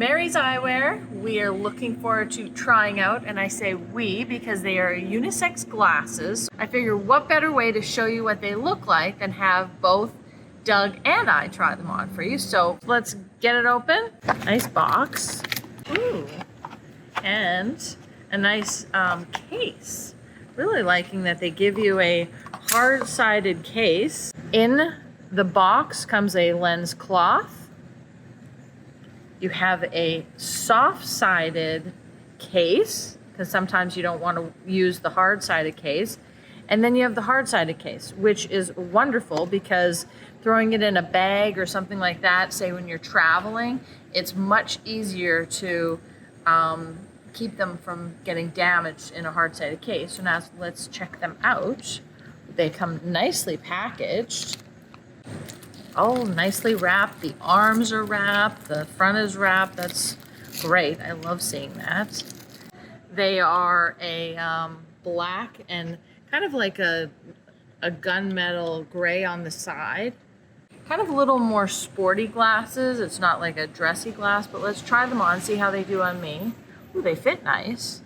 Mary's Eyewear, we are looking forward to trying out, and I say we because they are unisex glasses. I figure what better way to show you what they look like than have both Doug and I try them on for you. So let's get it open. Nice box. Ooh. And a nice case. Really liking that they give you a hard-sided case. In the box comes a lens cloth. You have a soft-sided case, because sometimes you don't want to use the hard-sided case. And then you have the hard-sided case, which is wonderful because throwing it in a bag or something like that, say when you're traveling, it's much easier to keep them from getting damaged in a hard-sided case. So now let's check them out. They come nicely packaged. Oh, nicely wrapped. The arms are wrapped. The front is wrapped. That's great. I love seeing that. They are a black and kind of like a gunmetal gray on the side. Kind of a little more sporty glasses. It's not like a dressy glass, but let's try them on, see how they do on me. Ooh, they fit nice.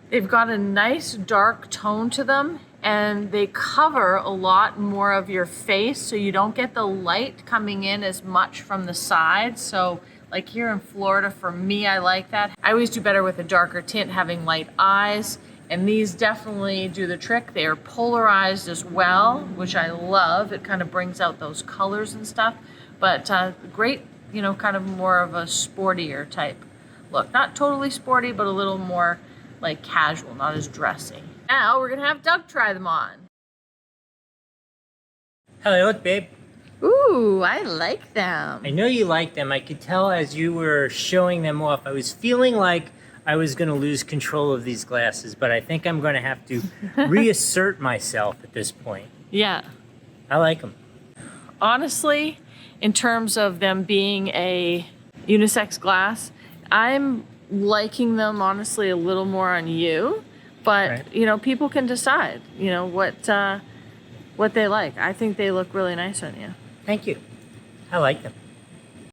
They've got a nice dark tone to them, and they cover a lot more of your face, so you don't get the light coming in as much from the sides. So like here in Florida, for me, I like that. I always do better with a darker tint, having light eyes, and these definitely do the trick. They are polarized as well, which I love. It kind of brings out those colors and stuff, but great, you know, kind of more of a sportier type look. Not totally sporty, but a little more like casual, not as dressy. Now we're gonna have Doug try them on. How they look, babe? Ooh, I like them. I know you like them. I could tell as you were showing them off. I was feeling like I was gonna lose control of these glasses, but I think I'm gonna have to reassert myself at this point. Yeah. I like them. Honestly, in terms of them being a unisex glass, I'm liking them honestly a little more on you, but right. You know, people can decide, you know, what they like. I think they look really nice on you. Thank you. I like them.